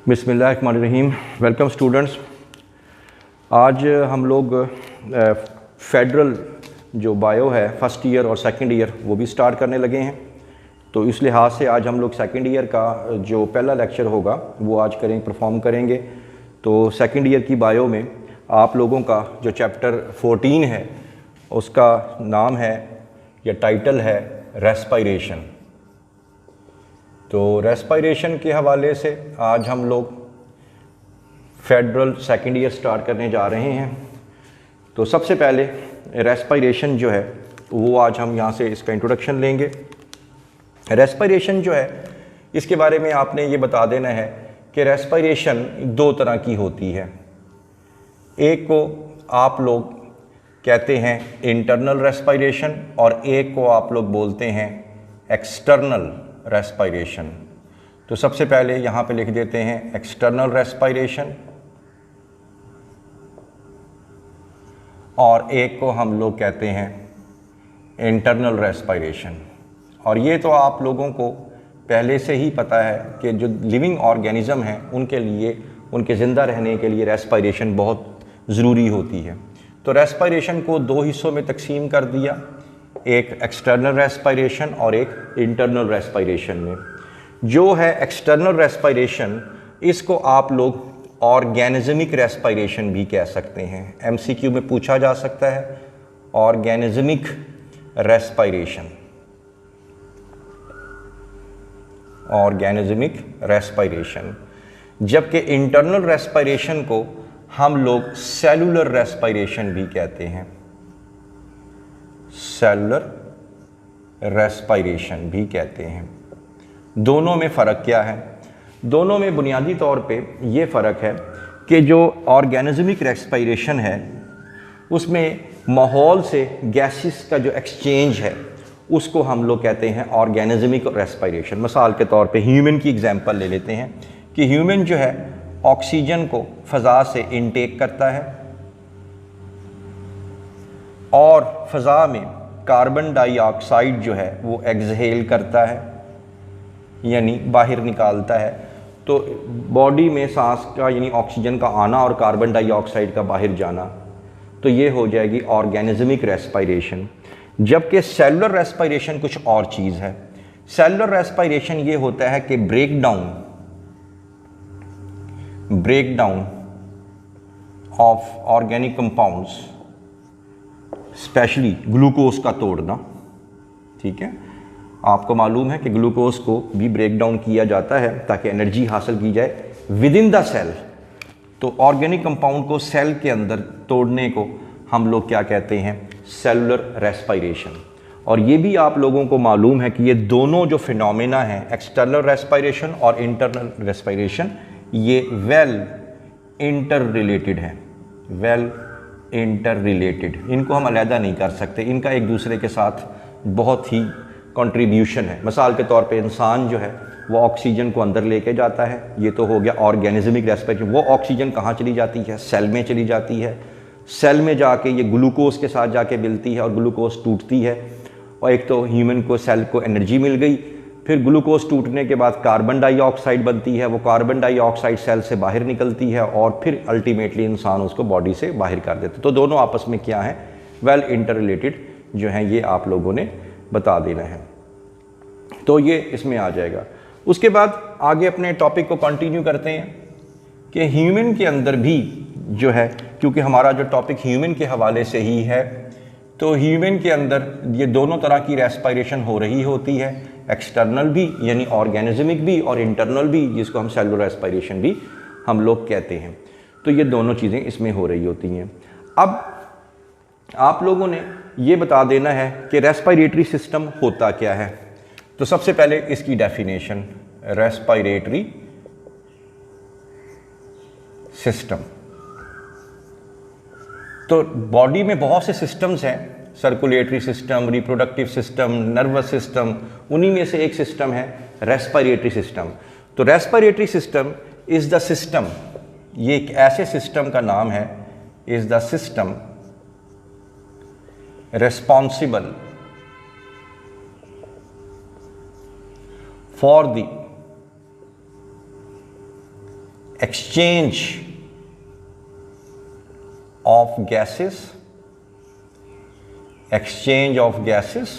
बिस्मिल्लाहिर्रहमानिर्रहीम। Welcome students. आज हम लोग फेडरल जो बायो है फर्स्ट ईयर और सेकंड ईयर वो भी स्टार्ट करने लगे हैं। तो इस लिहाज से आज हम लोग सेकंड ईयर का जो पहला लेक्चर होगा वो आज परफॉर्म करेंगे। तो सेकंड ईयर की बायो में आप लोगों का जो चैप्टर 14 है उसका नाम है या टाइटल है रेस्पायरेशन। तो रेस्पायरेशन के हवाले से आज हम लोग फेडरल सेकंड ईयर स्टार्ट करने जा रहे हैं। तो सबसे पहले रेस्पायरेशन जो है वो आज हम यहाँ से इसका इंट्रोडक्शन लेंगे। रेस्पायरेशन जो है इसके बारे में आपने ये बता देना है कि रेस्पायरेशन दो तरह की होती है। एक को आप लोग कहते हैं इंटरनल रेस्पायरेशन और एक को आप लोग बोलते हैं एक्सटर्नल रेस्पायरेशन। तो सबसे पहले यहाँ पे लिख देते हैं एक्सटर्नल रेस्पायरेशन और एक को हम लोग कहते हैं इंटरनल रेस्पायरेशन। और ये तो आप लोगों को पहले से ही पता है कि जो लिविंग ऑर्गेनिज्म हैं उनके लिए उनके ज़िंदा रहने के लिए रेस्पायरेशन बहुत ज़रूरी होती है। तो रेस्पायरेशन को दो हिस्सों में तकसीम कर दिया, एक एक्सटर्नल रेस्पायरेशन और एक इंटरनल रेस्पायरेशन में। जो है एक्सटर्नल रेस्पायरेशन इसको आप लोग ऑर्गेनिज्मिक रेस्पायरेशन भी कह सकते हैं। एमसीक्यू में पूछा जा सकता है ऑर्गेनिज्मिक रेस्पायरेशन, ऑर्गेनिज्मिक रेस्पायरेशन। जबकि इंटरनल रेस्पायरेशन को हम लोग सेलुलर रेस्पायरेशन भी कहते हैं, सेलुलर रेस्पायरेशन भी कहते हैं। दोनों में फ़र्क क्या है? दोनों में बुनियादी तौर पे ये फ़र्क है कि जो ऑर्गेनिज्मिक रेस्पायरेशन है उसमें माहौल से गैसेस का जो एक्सचेंज है उसको हम लोग कहते हैं ऑर्गेनिज्मिक रेस्पायरेशन। मिसाल के तौर पे ह्यूमन की एग्जांपल ले लेते हैं कि ह्यूमन जो है ऑक्सीजन को फ़ज़ा से इनटेक करता है और फ़ज़ा में कार्बन डाइऑक्साइड जो है वो एक्सहेल करता है यानी बाहर निकालता है। तो बॉडी में सांस का यानी ऑक्सीजन का आना और कार्बन डाइऑक्साइड का बाहर जाना, तो ये हो जाएगी ऑर्गेनिज्मिक रेस्पायरेशन। जबकि सेलुलर रेस्पायरेशन कुछ और चीज़ है। सेलुलर रेस्पायरेशन ये होता है कि breakdown of organic compounds, specially glucose का तोड़ना। ठीक है, आपको मालूम है कि ग्लूकोज को भी ब्रेक डाउन किया जाता है ताकि एनर्जी हासिल की जाए विद इन द सेल। तो ऑर्गेनिक कंपाउंड को सेल के अंदर तोड़ने को हम लोग क्या कहते हैं? Cellular respiration. और ये भी आप लोगों को मालूम है कि ये दोनों जो फिनोमेना हैं एक्सटर्नल रेस्पायरेशन और इंटरनल रेस्पायरेशन ये वेल इंटर रिलेटेड है, वेल इंटर रिलेटेड। इनको हम अलहदा नहीं कर सकते, इनका एक दूसरे के साथ बहुत ही कंट्रीब्यूशन है। मिसाल के तौर पे इंसान जो है वो ऑक्सीजन को अंदर लेके जाता है, ये तो हो गया ऑर्गेनिज्मिक रेस्पायरेशन। वो ऑक्सीजन कहाँ चली जाती है? सेल में चली जाती है। सेल में जाके ये ग्लूकोज के साथ जाके मिलती है और ग्लूकोज टूटती है और एक तो ह्यूमन को सेल को एनर्जी मिल गई। फिर ग्लूकोज टूटने के बाद कार्बन डाइऑक्साइड बनती है, वो कार्बन डाइऑक्साइड सेल से बाहर निकलती है और फिर अल्टीमेटली इंसान उसको बॉडी से बाहर कर देता है। तो दोनों आपस में क्या है? वेल इंटर रिलेटेड जो है, ये आप लोगों ने बता देना है। तो ये इसमें आ जाएगा। उसके बाद आगे अपने टॉपिक को कंटिन्यू करते हैं कि ह्यूमन के अंदर भी जो है, क्योंकि हमारा जो टॉपिक ह्यूमन के हवाले से ही है, तो ह्यूमन के अंदर ये दोनों तरह की रेस्पायरेशन हो रही होती है, एक्सटर्नल भी यानी ऑर्गेनिज्मिक भी और इंटरनल भी जिसको हम सेलुलर रेस्पायरेशन भी हम लोग कहते हैं। तो ये दोनों चीज़ें इसमें हो रही होती हैं। अब आप लोगों ने ये बता देना है कि रेस्पायरेटरी सिस्टम होता क्या है। तो सबसे पहले इसकी डेफिनेशन, रेस्पायरेटरी सिस्टम। तो बॉडी में बहुत से सिस्टम्स हैं, circulatory system, reproductive system, nervous system. उन्हीं में से एक सिस्टम है रेस्पायरेटरी सिस्टम। तो respiratory system is the system, ये एक ऐसे सिस्टम का नाम है, is the system responsible for the exchange of gases, exchange of gases,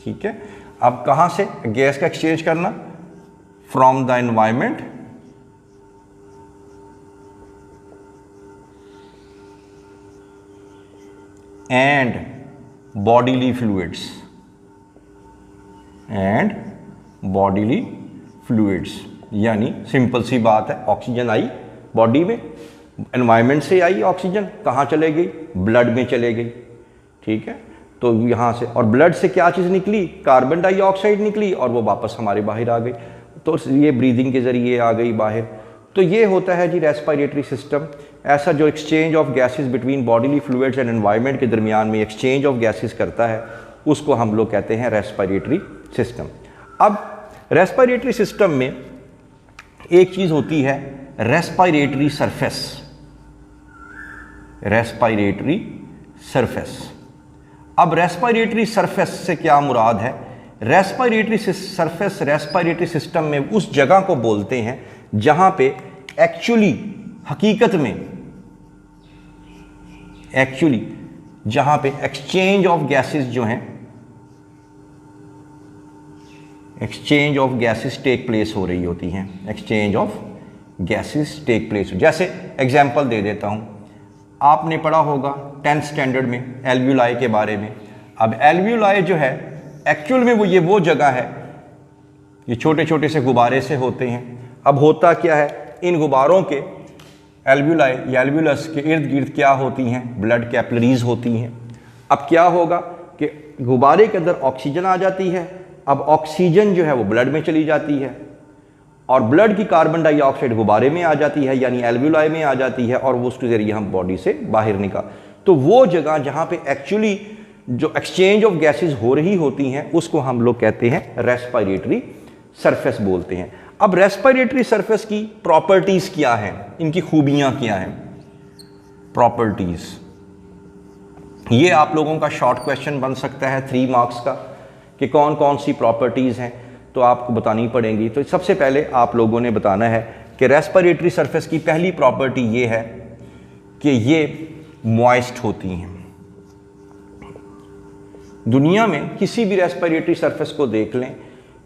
ठीक है। अब कहां से गैस का एक्सचेंज करना? From the environment and bodily fluids, and bodily fluids, यानी सिंपल सी बात है, ऑक्सीजन आई बॉडी में, एनवायरनमेंट से आई ऑक्सीजन, कहाँ चले गई? ब्लड में चले गई, ठीक है। तो यहाँ से, और ब्लड से क्या चीज़ निकली? कार्बन डाइऑक्साइड निकली, और वो वापस हमारे बाहर आ गई, तो ये ब्रीदिंग के ज़रिए आ गई बाहर। तो ये होता है जी रेस्पिरेटरी सिस्टम। ऐसा जो exchange of gases between bodily fluids and environment के दरमियान में एक्सचेंज ऑफ गैसेस करता है, उसको हम लोग कहते हैं रेस्पिरेटरी सिस्टम। अब रेस्पिरेटरी सिस्टम में एक चीज़ होती है रेस्पिरेटरी सरफेस, रेस्पिरेटरी सरफेस। अब रेस्पिरेटरी सरफेस से क्या मुराद है? रेस्पिरेटरी सरफेस रेस्पिरेटरी सिस्टम में उस जगह को बोलते हैं जहां पे एक्चुअली, हकीकत में एक्चुअली जहां पे एक्सचेंज ऑफ गैसेस जो हैं, exchange of gases take place हो रही होती हैं, exchange of gases take place. जैसे एग्जांपल दे देता हूं, आपने पढ़ा होगा 10th स्टैंडर्ड में एल्वियोलाई के बारे में। अब एल्वियोलाई जो है एक्चुअल में वो जगह है, ये छोटे छोटे से गुब्बारे से होते हैं। अब होता क्या है, इन गुब्बारों के एल्वियोलाई या एल्वियोलस के इर्द गिर्द क्या होती हैं? ब्लड कैपिलरीज होती हैं। अब क्या होगा कि गुब्बारे के अंदर ऑक्सीजन आ जाती है, अब ऑक्सीजन जो है वो ब्लड में चली जाती है, और ब्लड की कार्बन डाइऑक्साइड गुब्बारे में आ जाती है, यानी एल्वियोलाई में आ जाती है, और वो उसके ज़रिए हम बॉडी से बाहर निकाल। तो वो जगह जहाँ पे एक्चुअली जो एक्सचेंज ऑफ गैसेस हो रही होती हैं, उसको हम लोग कहते हैं रेस्पिरेटरी सरफेस बोलते हैं। अब रेस्पिरेटरी सरफेस की प्रॉपर्टीज़ क्या हैं, इनकी खूबियाँ क्या हैं? प्रॉपर्टीज़, ये आप लोगों का शॉर्ट क्वेश्चन बन सकता है 3 मार्क्स का, कि कौन कौन सी प्रॉपर्टीज़ हैं, तो आपको बतानी पड़ेंगी। तो सबसे पहले आप लोगों ने बताना है कि रेस्पिरेटरी सरफेस की पहली प्रॉपर्टी ये है कि ये मॉइस्ट होती हैं। दुनिया में किसी भी रेस्पिरेटरी सरफेस को देख लें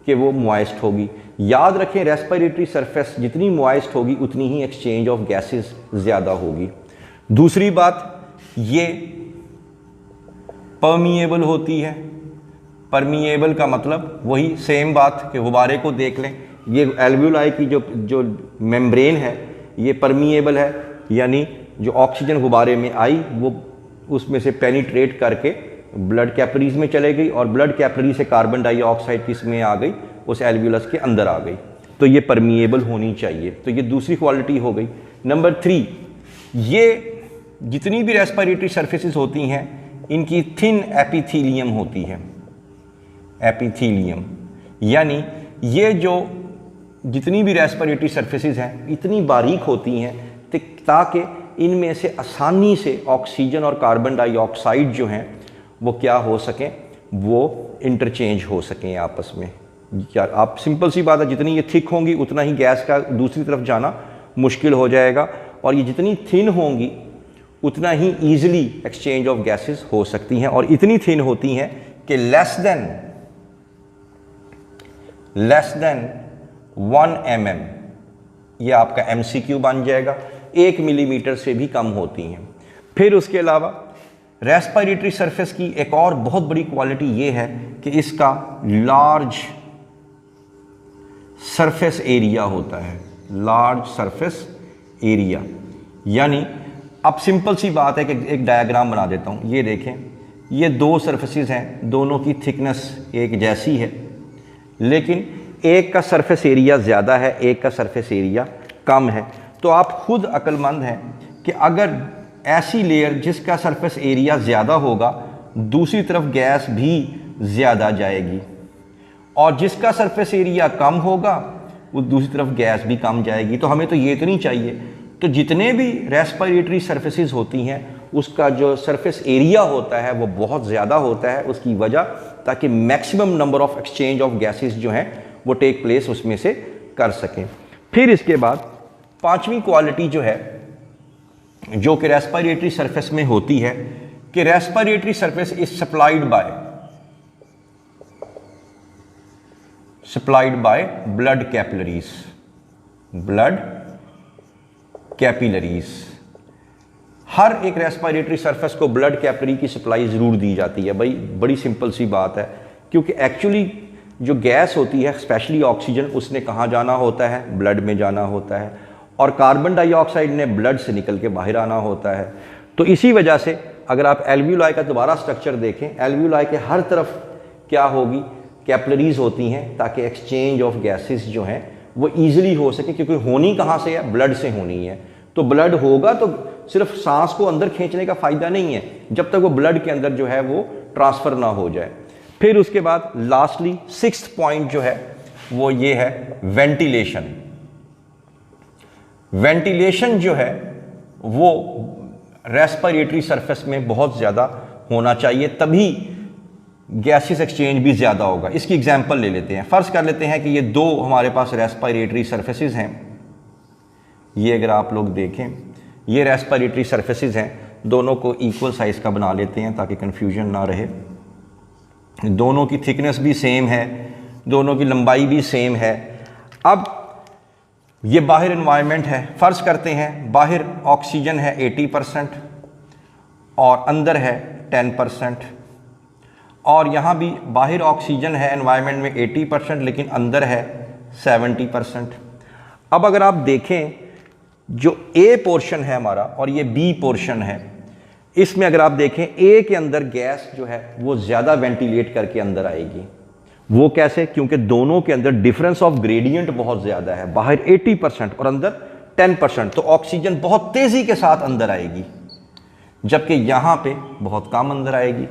कि वो मॉइस्ट होगी। याद रखें, रेस्पिरेटरी सरफेस जितनी मॉइस्ट होगी उतनी ही एक्सचेंज ऑफ गैसेस ज़्यादा होगी। दूसरी बात, ये परमिएबल होती है। परमिएबल का मतलब वही सेम बात कि गुब्बारे को देख लें, ये एल्वियोलाई की जो मेम्ब्रेन है ये परमिएबल है, यानी जो ऑक्सीजन गुब्बारे में आई वो उसमें से पेनिट्रेट करके ब्लड कैपिलरीज में चले गई, और ब्लड कैपिलरी से कार्बन डाइऑक्साइड किस में आ गई? उस एल्वियोलस के अंदर आ गई। तो ये परमिएबल होनी चाहिए। तो ये दूसरी क्वालिटी हो गई। नंबर 3, ये जितनी भी रेस्पिरेटरी सरफेसेस होती हैं इनकी थिन एपिथेलियम होती है। एपिथेलियम यानी ये जो जितनी भी रेस्पिरेटरी सरफेसेस हैं इतनी बारीक होती हैं ताकि इनमें से आसानी से ऑक्सीजन और कार्बन डाइऑक्साइड जो हैं वो क्या हो सकें? वो इंटरचेंज हो सकें आपस में। यार आप सिंपल सी बात है, जितनी ये थिक होंगी उतना ही गैस का दूसरी तरफ जाना मुश्किल हो जाएगा, और ये जितनी थिन होंगी उतना ही ईजिली एक्सचेंज ऑफ गैसेस हो सकती हैं, और इतनी थिन होती हैं कि लेस देन 1 mm, ये आपका MCQ बन जाएगा, 1 मिलीमीटर से भी कम होती हैं। फिर उसके अलावा रेस्पिरेटरी सरफेस की एक और बहुत बड़ी क्वालिटी ये है कि इसका लार्ज सरफेस एरिया होता है। लार्ज सरफेस एरिया यानी, अब सिंपल सी बात है कि एक डायग्राम बना देता हूँ। ये देखें, ये 2 सरफेसेस हैं, दोनों की थिकनेस एक जैसी है, लेकिन एक का सरफेस एरिया ज़्यादा है, एक का सरफेस एरिया कम है। तो आप खुद अक्लमंद हैं कि अगर ऐसी लेयर जिसका सरफेस एरिया ज़्यादा होगा, दूसरी तरफ गैस भी ज़्यादा जाएगी, और जिसका सरफेस एरिया कम होगा वो दूसरी तरफ गैस भी कम जाएगी। तो हमें तो ये तो नहीं चाहिए। तो जितने भी रेस्पिरेटरी सरफेसेस होती हैं उसका जो सरफेस एरिया होता है वो बहुत ज़्यादा होता है, उसकी वजह ताकि maximum number of exchange of gases जो हैं वो टेक प्लेस उसमें से कर सकें। फिर इसके बाद पांचवी क्वालिटी जो है, जो कि रेस्पिरेटरी सरफेस में होती है, कि respiratory surface is supplied by blood capillaries. हर एक रेस्पिरेटरी सरफेस को ब्लड कैपिलरी की सप्लाई ज़रूर दी जाती है। भाई बड़ी सिंपल सी बात है, क्योंकि एक्चुअली जो गैस होती है, स्पेशली ऑक्सीजन, उसने कहाँ जाना होता है? ब्लड में जाना होता है, और कार्बन डाइऑक्साइड ने ब्लड से निकल के बाहर आना होता है। तो इसी वजह से अगर आप एल्वियोलाई का दोबारा स्ट्रक्चर देखें, एल्वियोलाई के हर तरफ क्या होगी? कैपिलरीज होती हैं, ताकि एक्सचेंज ऑफ गैसेस जो हैं वो ईजिली हो सके, क्योंकि होनी कहाँ से है? ब्लड से होनी है। तो ब्लड होगा तो सिर्फ सांस को अंदर खींचने का फ़ायदा नहीं है, जब तक वो ब्लड के अंदर जो है वो ट्रांसफ़र ना हो जाए। फिर उसके बाद लास्टली 6th पॉइंट जो है वो ये है वेंटिलेशन। वेंटिलेशन जो है वो रेस्पिरेटरी सरफेस में बहुत ज़्यादा होना चाहिए, तभी गैसेस एक्सचेंज भी ज़्यादा होगा। इसकी एग्जांपल ले लेते हैं। फ़र्ज़ कर लेते हैं कि ये दो हमारे पास रेस्पिरेटरी सरफेसेस हैं। ये अगर आप लोग देखें, ये रेस्पिरेटरी सरफेसेस हैं, दोनों को इक्वल साइज़ का बना लेते हैं ताकि कन्फ्यूजन ना रहे। दोनों की थिकनेस भी सेम है, दोनों की लंबाई भी सेम है। अब ये बाहर एनवायरनमेंट है, फ़र्ज़ करते हैं बाहर ऑक्सीजन है 80% और अंदर है 10%, और यहाँ भी बाहर ऑक्सीजन है एनवायरनमेंट में 80%, लेकिन अंदर है 70%। अब अगर आप देखें, जो ए पोर्शन है हमारा और ये बी पोर्शन है, इसमें अगर आप देखें ए के अंदर गैस जो है वो ज़्यादा वेंटिलेट करके अंदर आएगी। वो कैसे? क्योंकि दोनों के अंदर डिफरेंस ऑफ ग्रेडियंट बहुत ज़्यादा है, बाहर 80% और अंदर 10%, तो ऑक्सीजन बहुत तेज़ी के साथ अंदर आएगी, जबकि यहाँ पे बहुत कम अंदर आएगी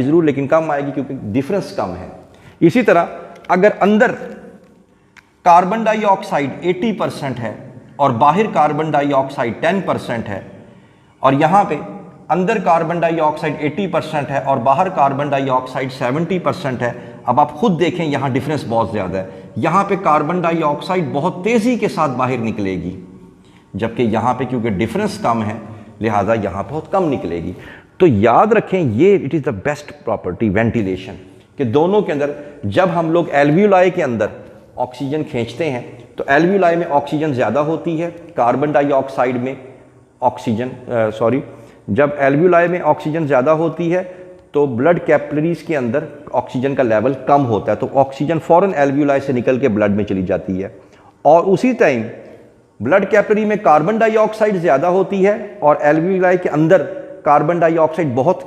ज़रूर, लेकिन कम आएगी क्योंकि डिफरेंस कम है। इसी तरह अगर अंदर कार्बन डाइऑक्साइड 80% है और बाहर कार्बन डाइऑक्साइड 10% है, और यहाँ पे अंदर कार्बन डाइऑक्साइड 80% है और बाहर कार्बन डाइऑक्साइड 70% है, अब आप खुद देखें यहाँ डिफरेंस बहुत ज़्यादा है। यहाँ पे कार्बन डाइऑक्साइड बहुत तेज़ी के साथ बाहर निकलेगी, जबकि यहाँ पे क्योंकि डिफरेंस कम है लिहाजा यहाँ बहुत कम निकलेगी। तो याद रखें, ये it is the best property ventilation, कि दोनों के अंदर जब हम लोग एल्वियोलाई के अंदर ऑक्सीजन खींचते हैं तो एल्वियोलाई में ऑक्सीजन ज़्यादा होती है, कार्बन डाइऑक्साइड में जब एल्वियोलाई में ऑक्सीजन ज़्यादा होती है तो ब्लड कैपिलरीज के अंदर ऑक्सीजन का लेवल कम होता है, तो ऑक्सीजन फ़ौरन एल्वियोलाई से निकल के ब्लड में चली जाती है। और उसी टाइम ब्लड कैपिलरी में कार्बन डाइऑक्साइड ज़्यादा होती है और एल्वियोलाई के अंदर कार्बन डाइऑक्साइड बहुत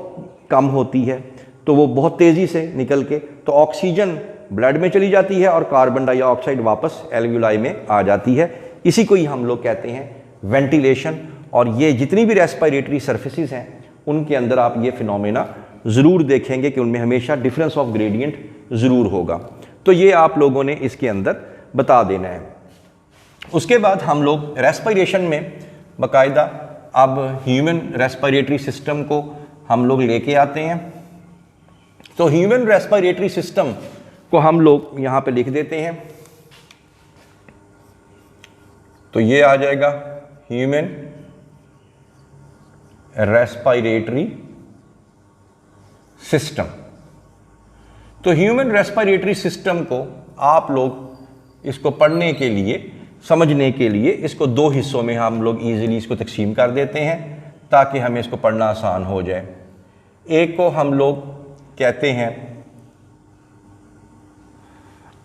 कम होती है, तो वो बहुत तेज़ी से निकल के तो ऑक्सीजन ब्लड में चली जाती है और कार्बन डाइऑक्साइड वापस एल्वियोलाई में आ जाती है। इसी को ही हम लोग कहते हैं वेंटिलेशन। और ये जितनी भी रेस्पिरेटरी सर्फेसिस हैं उनके अंदर आप ये फिनोमेना ज़रूर देखेंगे कि उनमें हमेशा डिफरेंस ऑफ ग्रेडियंट ज़रूर होगा। तो ये आप लोगों ने इसके अंदर बता देना है। उसके बाद हम लोग रेस्पिरेशन में बाकायदा अब ह्यूमन रेस्पिरेटरी सिस्टम को हम लोग लेके आते हैं। तो ह्यूमन रेस्पिरेटरी सिस्टम को हम लोग यहाँ पे लिख देते हैं। तो ये आ जाएगा ह्यूमन रेस्पिरेटरी सिस्टम। तो ह्यूमन रेस्पिरेटरी सिस्टम को आप लोग इसको पढ़ने के लिए, समझने के लिए इसको दो हिस्सों में हम लोग इजीली इसको तकसीम कर देते हैं ताकि हमें इसको पढ़ना आसान हो जाए। एक को हम लोग कहते हैं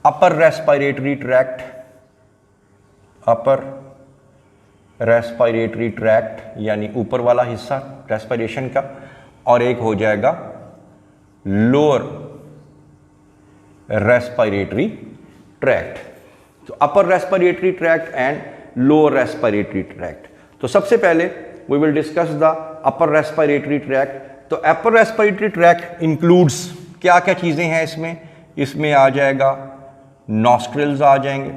अपर रेस्पिरेटरी ट्रैक्ट, अपर रेस्पिरेटरी ट्रैक्ट यानी ऊपर वाला हिस्सा रेस्पिरेशन का, और एक हो जाएगा लोअर रेस्पिरेटरी ट्रैक्ट। तो upper respiratory tract and lower respiratory tract. तो सबसे पहले we will discuss the upper respiratory tract. तो अपर रेस्पिरेटरी ट्रैक्ट इंक्लूड्स क्या क्या चीज़ें हैं इसमें? इसमें आ जाएगा नॉस्ट्रिल्स आ जाएंगे,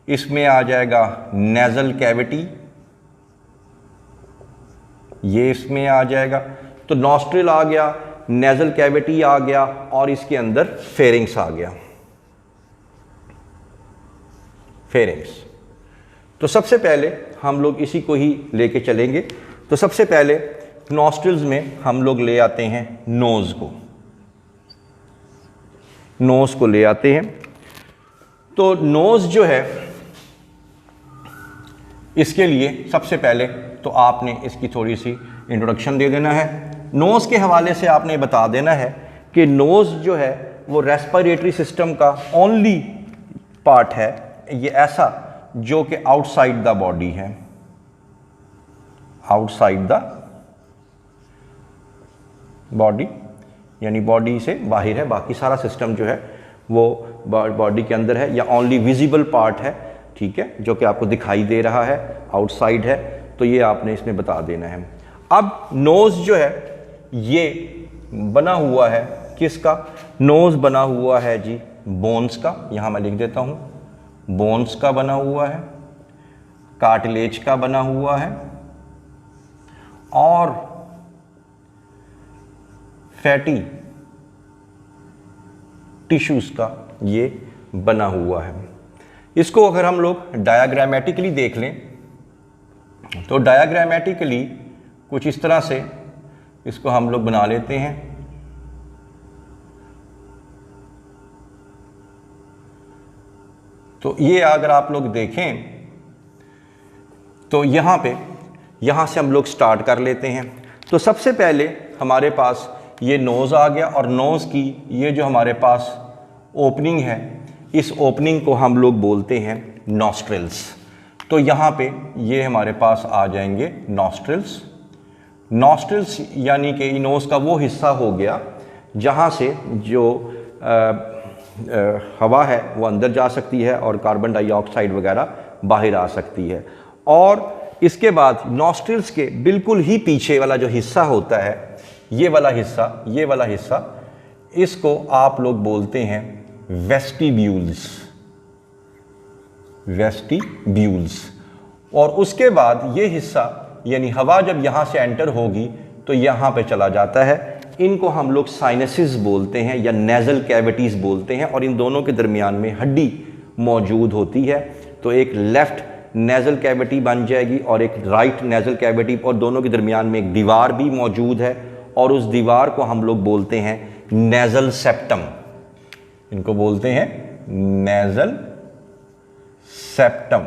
इसमें आ जाएगा नेजल कैविटी, ये इसमें आ जाएगा। तो नॉस्ट्रिल आ गया, नेजल कैविटी आ गया और इसके अंदर फेरिंग्स आ गया, फेरिंग्स। तो सबसे पहले हम लोग इसी को ही लेके चलेंगे। तो सबसे पहले नॉस्ट्रिल्स में हम लोग ले आते हैं नोज को ले आते हैं। तो नोज जो है, इसके लिए सबसे पहले तो आपने इसकी थोड़ी सी इंट्रोडक्शन दे देना है। नोज के हवाले से आपने बता देना है कि नोज जो है वो रेस्पिरेटरी सिस्टम का ओनली पार्ट है, ये ऐसा जो कि आउटसाइड द बॉडी है, आउटसाइड द बॉडी, यानी बॉडी से बाहर है। बाकी सारा सिस्टम जो है वो बॉडी के अंदर है, या ओनली विजिबल पार्ट है, ठीक है, जो कि आपको दिखाई दे रहा है, आउटसाइड है। तो ये आपने इसमें बता देना है। अब नोज जो है ये बना हुआ है किसका? नोज बना हुआ है जी बोन्स का, यहां मैं लिख देता हूं, बोन्स का बना हुआ है, कार्टिलेज का बना हुआ है और फैटी टिश्यूज का ये बना हुआ है। इसको अगर हम लोग डायाग्रामेटिकली देख लें तो डायाग्रामेटिकली कुछ इस तरह से इसको हम लोग बना लेते हैं। तो ये अगर आप लोग देखें तो यहां से हम लोग स्टार्ट कर लेते हैं। तो सबसे पहले हमारे पास ये नोज आ गया और नोज की ये जो हमारे पास ओपनिंग है, इस ओपनिंग को हम लोग बोलते हैं नॉस्ट्रिल्स। तो यहाँ पे ये हमारे पास आ जाएंगे नॉस्ट्रिल्स। नॉस्ट्रिल्स यानी कि नोज का वो हिस्सा हो गया जहाँ से जो हवा है वो अंदर जा सकती है और कार्बन डाइऑक्साइड वगैरह बाहर आ सकती है। और इसके बाद नॉस्ट्रिल्स के बिल्कुल ही पीछे वाला जो हिस्सा होता है, ये वाला हिस्सा, इसको आप लोग बोलते हैं वेस्टिब्यूल्स। और उसके बाद ये हिस्सा यानी हवा जब यहाँ से एंटर होगी तो यहाँ पे चला जाता है। इनको हम लोग साइनसेस बोलते हैं या नेजल कैविटीज़ बोलते हैं, और इन दोनों के दरमियान में हड्डी मौजूद होती है। तो एक लेफ्ट नेजल कैविटी बन जाएगी और एक राइट नेजल कैविटी, और दोनों के दरमियान में एक दीवार भी मौजूद है, और उस दीवार को हम लोग बोलते हैं नेजल सेप्टम। इनको बोलते हैं नेजल सेप्टम।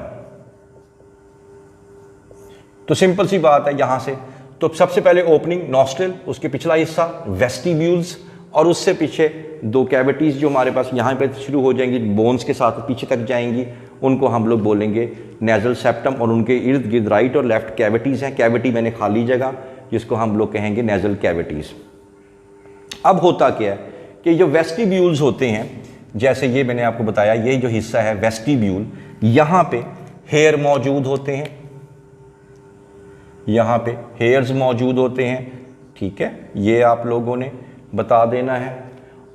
तो सिंपल सी बात है यहां से। तो सबसे पहले ओपनिंग नॉस्ट्रिल, उसके पिछला हिस्सा वेस्टिब्यूल्स, और उससे पीछे दो कैविटीज़ जो हमारे पास यहाँ पे शुरू हो जाएंगी, बोन्स के साथ पीछे तक जाएंगी, उनको हम लोग बोलेंगे नेजल सेप्टम। और उनके इर्द गिर्द राइट और लेफ्ट कैविटीज़ हैं। कैविटी मैंने खाली जगह, जिसको हम लोग कहेंगे नेजल कैविटीज़। अब होता क्या है कि जो वेस्टिब्यूल्स होते हैं, जैसे ये मैंने आपको बताया, ये जो हिस्सा है वेस्टिब्यूल, यहाँ पे हेयर मौजूद होते हैं, यहाँ पे हेयर्स मौजूद होते हैं, ठीक है, ये आप लोगों ने बता देना है।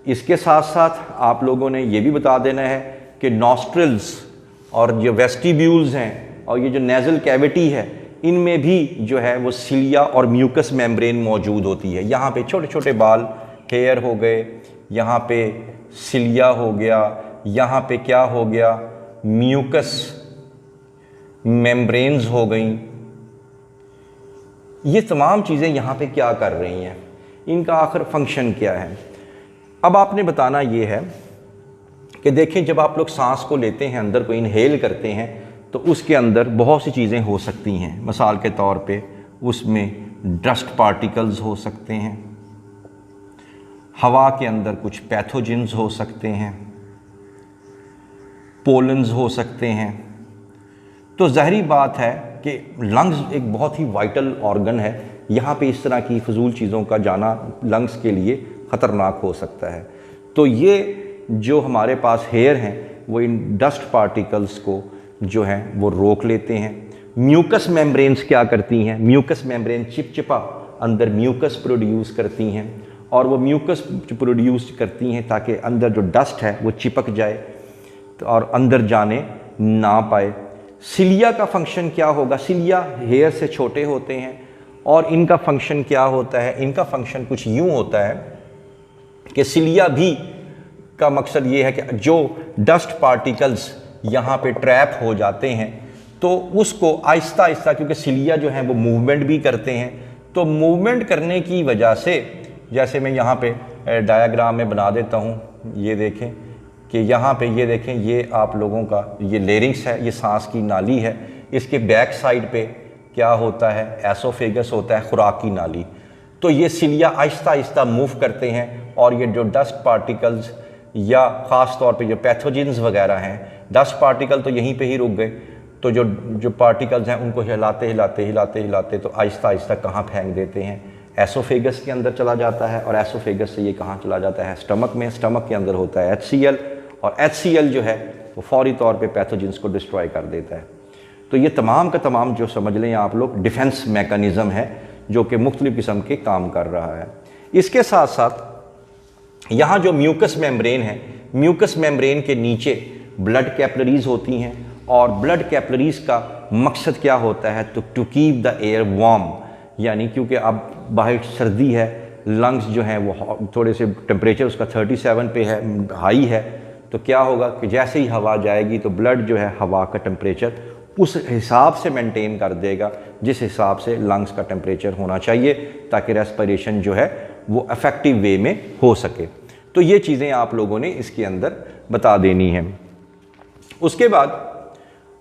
इसके साथ साथ आप लोगों ने ये भी बता देना है कि नॉस्ट्रिल्स और जो वेस्टिब्यूल्स हैं और ये जो नेजल कैविटी है, इनमें भी जो है वो सिलिया और म्यूकस मेम्ब्रेन मौजूद होती है। यहाँ पे छोटे छोटे बाल, हेयर हो गए, यहाँ पे सिलिया हो गया, यहाँ पे क्या हो गया, म्यूकस मेम्ब्रेन्स हो गई। ये तमाम चीज़ें यहाँ पे क्या कर रही हैं, इनका आखिर फंक्शन क्या है। अब आपने बताना ये है कि देखें, जब आप लोग सांस को लेते हैं, अंदर को इनहेल करते हैं, तो उसके अंदर बहुत सी चीज़ें हो सकती हैं। मिसाल के तौर पे उसमें डस्ट पार्टिकल्स हो सकते हैं, हवा के अंदर कुछ पैथोजेंस हो सकते हैं, पोलन्स हो सकते हैं। तो ज़ाहिरी बात है कि लंग्स एक बहुत ही वाइटल ऑर्गन है। यहाँ पे इस तरह की फजूल चीज़ों का जाना लंग्स के लिए ख़तरनाक हो सकता है। तो ये जो हमारे पास हेयर हैं वो इन डस्ट पार्टिकल्स को जो है वो रोक लेते हैं। म्यूकस मेम्ब्रेन्स क्या करती हैं, म्यूकस मेम्ब्रेन चिपचिपा अंदर म्यूकस प्रोड्यूस करती हैं, और वो म्यूकस प्रोड्यूस करती हैं ताकि अंदर जो डस्ट है वो चिपक जाए और अंदर जाने ना पाए। सिलिया का फंक्शन क्या होगा, सिलिया हेयर से छोटे होते हैं, और इनका फंक्शन क्या होता है, इनका फंक्शन कुछ यूँ होता है कि सिलिया भी का मकसद ये है कि जो डस्ट पार्टिकल्स यहाँ पे ट्रैप हो जाते हैं, तो उसको आहिस्ता आहिस्ता, क्योंकि सिलिया जो हैं वो मूवमेंट भी करते हैं, तो मूवमेंट करने की वजह से, जैसे मैं यहाँ पे डायग्राम में बना देता हूँ, ये देखें कि यहाँ पे ये देखें, ये आप लोगों का ये लेरिंग्स है, ये सांस की नाली है, इसके बैक साइड पे क्या होता है, एसोफेगस होता है, खुराक की नाली। तो ये सिलिया आहिस्ता आहिस्ता मूव करते हैं और ये जो डस्ट पार्टिकल्स या ख़ास तौर पे जो पैथोजेंस वगैरह हैं, डस्ट पार्टिकल तो यहीं पे ही रुक गए, तो जो पार्टिकल्स हैं उनको हिलाते हिलाते हिलाते हिलाते तो आहिस्ता आहिस्ता कहाँ फेंक देते हैं, एसोफेगस के अंदर चला जाता है, और एसोफेगस से ये कहाँ चला जाता है, स्टमक में। स्टमक के अंदर होता है HCl, और HCl जो है वो फौरी तौर पे पैथोजेंस को डिस्ट्रॉय कर देता है। तो ये तमाम का तमाम जो समझ लें आप लोग डिफेंस मैकेनिज़्म है जो कि मुख्तलिफ़ किस्म के काम कर रहा है। इसके साथ साथ यहाँ जो म्यूकस मेम्ब्रेन है, म्यूकस मेम्ब्रेन के नीचे ब्लड कैपिलरीज होती हैं, और ब्लड कैपिलरीज का मकसद क्या होता है, तो to keep the air warm, यानी क्योंकि अब बाहर सर्दी है, लंग्स जो हैं वो थोड़े से टेम्परेचर उसका 37 पे है, हाई है, तो क्या होगा कि जैसे ही हवा जाएगी तो ब्लड जो है हवा का टेम्परेचर उस हिसाब से मेंटेन कर देगा जिस हिसाब से लंग्स का टेम्परेचर होना चाहिए, ताकि रेस्पिरेशन जो है वो इफ़ेक्टिव वे में हो सके। तो ये चीज़ें आप लोगों ने इसके अंदर बता देनी है। उसके बाद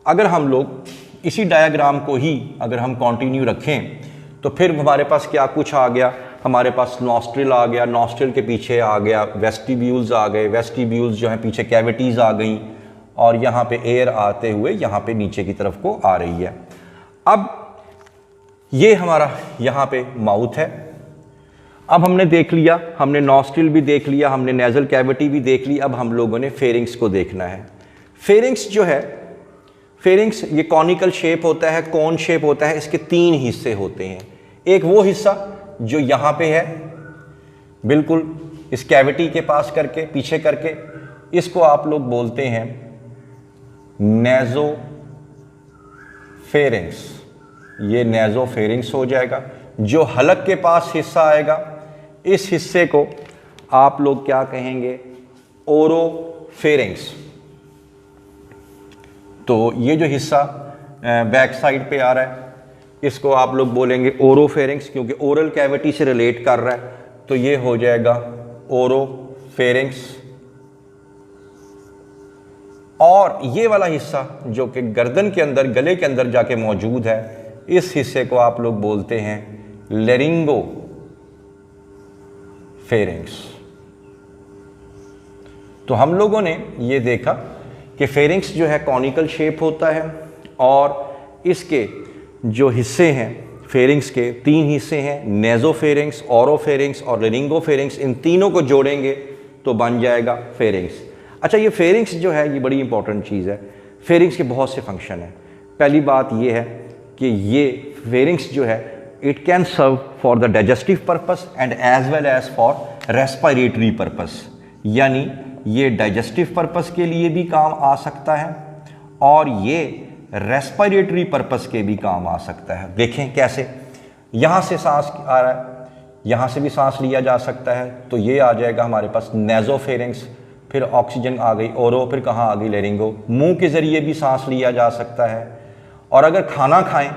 अगर हम लोग इसी डायग्राम को ही अगर हम कंटिन्यू रखें तो फिर हमारे पास क्या कुछ आ गया, हमारे पास नॉस्ट्रिल आ गया, नॉस्ट्रिल के पीछे आ गया वेस्टिब्यूल्स आ गए, वेस्टिब्यूल्स जो हैं पीछे कैविटीज़ आ गई, और यहाँ पे एयर आते हुए यहाँ पे नीचे की तरफ को आ रही है। अब ये हमारा यहाँ पे माउथ है। अब हमने देख लिया, हमने नॉस्ट्रिल भी देख लिया, हमने नेज़ल कैविटी भी देख ली, अब हम लोगों ने फेरिंग्स को देखना है। फेरिंग्स जो है, फेरिंग्स ये कॉनिकल शेप होता है, कोन शेप होता है, इसके 3 हिस्से होते हैं। एक वो हिस्सा जो यहाँ पे है, बिल्कुल इस कैविटी के पास करके पीछे करके, इसको आप लोग बोलते हैं नेज़ोफेरिंग्स। ये नेज़ोफेरिंग्स हो जाएगा। जो हलक के पास हिस्सा आएगा, इस हिस्से को आप लोग क्या कहेंगे, ओरोफेरिंग्स। तो ये जो हिस्सा बैक साइड पे आ रहा है, इसको आप लोग बोलेंगे ओरोफेरिंग्स, क्योंकि ओरल कैविटी से रिलेट कर रहा है, तो ये हो जाएगा ओरोफेरिंग्स। और ये वाला हिस्सा जो कि गर्दन के अंदर, गले के अंदर जाके मौजूद है, इस हिस्से को आप लोग बोलते हैं लेरिंगोफेरिंग्स। तो हम लोगों ने ये देखा कि फेरिंग्स जो है कॉनिकल शेप होता है, और इसके जो हिस्से हैं फेरिंग्स के 3 हिस्से हैं, नेज़ोफेरिंग्स, ओरोफेरिंग्स और लेरिंगोफेरिंग्स। इन तीनों को जोड़ेंगे तो बन जाएगा फेरिंग्स। अच्छा, ये फेरिंग्स जो है ये बड़ी इंपॉर्टेंट चीज़ है। फेरिंग्स के बहुत से फंक्शन हैं। पहली बात ये है कि ये फेरिंग्स जो है it can serve for the digestive purpose and as well as for respiratory purpose, यानी ये डाइजेस्टिव पर्पस के लिए भी काम आ सकता है और ये रेस्पिरेटरी पर्पस के भी काम आ सकता है। देखें कैसे, यहाँ से सांस आ रहा है, यहाँ से भी सांस लिया जा सकता है, तो ये आ जाएगा हमारे पास नेज़ोफेरिंग्स, फिर ऑक्सीजन आ गई ओरो, फिर कहाँ आ गई लेरिंगो। मुंह के ज़रिए भी सांस लिया जा सकता है, और अगर खाना खाएं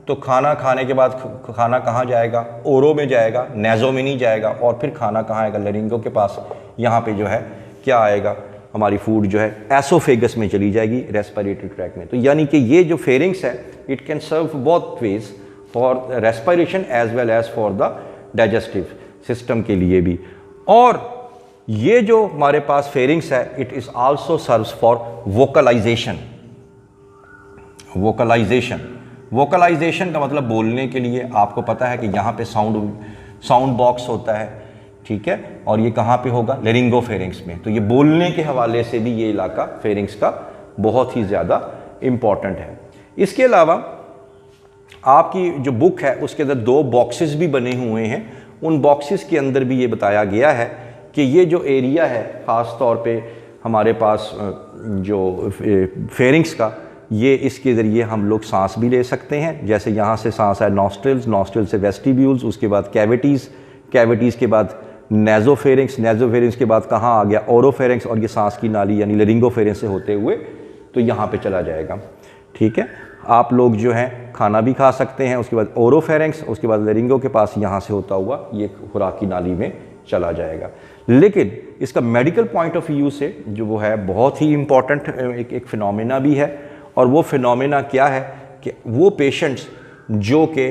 तो खाना खाने के बाद खाना कहाँ जाएगा, ओरो में जाएगा, नेज़ो में नहीं जाएगा, और फिर खाना कहाँ आएगा, लेरिंगो के पास। यहाँ पे जो है क्या आएगा, हमारी फूड जो है एसोफेगस में चली जाएगी, रेस्पिरेटरी ट्रैक में। तो यानी कि ये जो फेरिंग्स है it can serve both ways, for respiration as well as for the digestive system के लिए भी। और ये जो हमारे पास फेरिंग्स है it is also serves for vocalization. Vocalization का मतलब बोलने के लिए। आपको पता है कि यहाँ पे साउंड बॉक्स होता है, ठीक है, और ये कहाँ पे होगा, लेरिंगोफेरिंग्स में। तो ये बोलने के हवाले से भी ये इलाका फेरिंग्स का बहुत ही ज़्यादा इम्पॉर्टेंट है। इसके अलावा आपकी जो बुक है उसके अंदर 2 बॉक्सेस भी बने हुए हैं। उन बॉक्सेस के अंदर भी ये बताया गया है कि ये जो एरिया है ख़ास तौर पे हमारे पास जो फेरिंग्स का, ये इसके ज़रिए हम लोग सांस भी ले सकते हैं। जैसे यहाँ से सांस है नॉस्ट्रिल्स, नॉस्ट्रिल से वेस्टिब्यूल्स, उसके बाद कैविटीज़, कैविटीज़ के बाद नेज़ोफेरिंग्स, नेज़ोफेरिंग्स के बाद कहाँ आ गया, ओरोफेरिंग्स, और ये सांस की नाली यानी लेरिंगोफेरिंग्स से होते हुए तो यहाँ पे चला जाएगा। ठीक है, आप लोग जो हैं खाना भी खा सकते हैं, उसके बाद ओरोफेरेंक्स, उसके बाद लेरिंगो के पास यहाँ से होता हुआ ये खुराक की नाली में चला जाएगा। लेकिन इसका मेडिकल पॉइंट ऑफ व्यू से जो वो है बहुत ही इम्पॉर्टेंट एक फिनोमेना भी है। और वो फिनोमेना क्या है कि वो पेशेंट्स जो कि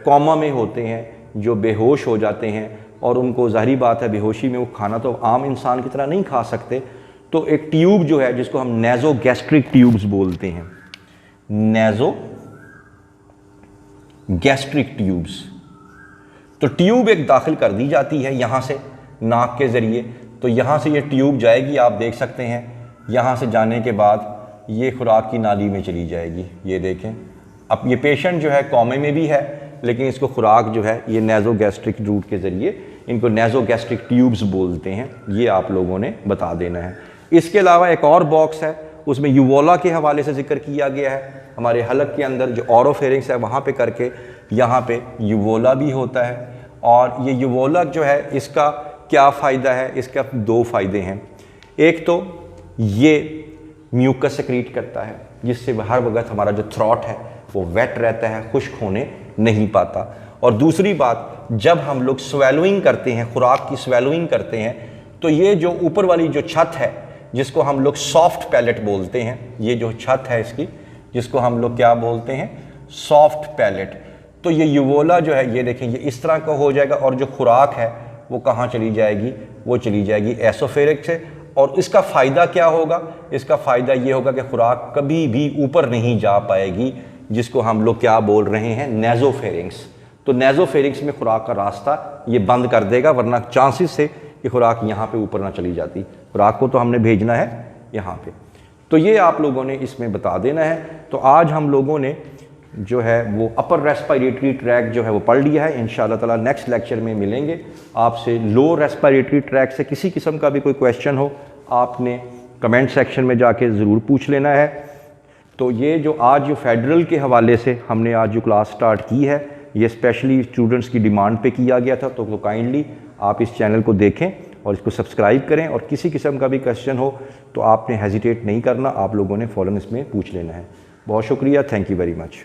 कोमा में होते हैं, जो बेहोश हो जाते हैं और उनको ज़ाहिरी बात है बेहोशी में वो खाना तो आम इंसान की तरह नहीं खा सकते, तो एक ट्यूब जो है जिसको हम नेज़ो गैस्ट्रिक ट्यूब्स बोलते हैं, नेज़ो गैस्ट्रिक ट्यूब्स, तो ट्यूब एक दाखिल कर दी जाती है यहाँ से नाक के ज़रिए। तो यहाँ से ये ट्यूब जाएगी, आप देख सकते हैं, यहाँ से जाने के बाद ये खुराक की नाली में चली जाएगी। ये देखें, अब ये पेशेंट जो है कोमे में भी है, लेकिन इसको खुराक जो है ये नेज़ो गैस्ट्रिक रूट के ज़रिए, इनको नेज़ो गैस्ट्रिक ट्यूब्स बोलते हैं, ये आप लोगों ने बता देना है। इसके अलावा एक और बॉक्स है, उसमें यूवोला के हवाले से जिक्र किया गया है। हमारे हलक के अंदर जो ओरोफेरिंक्स है वहाँ पे करके यहाँ पे यूवोला भी होता है। और ये यूवोला जो है इसका क्या फ़ायदा है, इसका 2 फ़ायदे हैं। एक तो ये म्यूकस सेक्रीट करता है, जिससे हर वक्त हमारा जो थ्रॉट है वो वेट रहता है, खुश्क होने नहीं पाता। और दूसरी बात, जब हम लोग स्वेलोइंग करते हैं, खुराक की स्वेलोइंग करते हैं, तो ये जो ऊपर वाली जो छत है जिसको हम लोग सॉफ्ट पैलेट बोलते हैं, ये जो छत है इसकी जिसको हम लोग क्या बोलते हैं, सॉफ्ट पैलेट, तो ये यूवोला जो है ये देखें ये इस तरह का हो जाएगा। और जो खुराक है वो कहाँ चली जाएगी, वो चली जाएगी एसोफेरिक से। और इसका फ़ायदा क्या होगा, इसका फ़ायदा ये होगा कि खुराक कभी भी ऊपर नहीं जा पाएगी, जिसको हम लोग क्या बोल रहे हैं, नेज़ोफेरिंक्स। तो नेज़ोफेरिंक्स में खुराक का रास्ता ये बंद कर देगा, वरना चांसेस से कि खुराक यहाँ पे ऊपर ना चली जाती। खुराक को तो हमने भेजना है यहाँ पे। तो ये आप लोगों ने इसमें बता देना है। तो आज हम लोगों ने जो है वो अपर रेस्पिरेटरी ट्रैक जो है वो पढ़ लिया है। इंशाअल्लाह ताला नेक्स्ट लेक्चर में मिलेंगे आपसे। लो रेस्पिरेटरी ट्रैक से किसी किस्म का भी कोई क्वेश्चन हो, आपने कमेंट सेक्शन में जाके ज़रूर पूछ लेना है। तो ये जो आज जो फेडरल के हवाले से हमने आज जो क्लास स्टार्ट की है, ये स्पेशली स्टूडेंट्स की डिमांड पे किया गया था। तो काइंडली आप इस चैनल को देखें और इसको सब्सक्राइब करें। और किसी किस्म का भी क्वेश्चन हो तो आपने हेजिटेट नहीं करना, आप लोगों ने फ़ौरन इसमें पूछ लेना है। बहुत शुक्रिया, थैंक यू वेरी मच।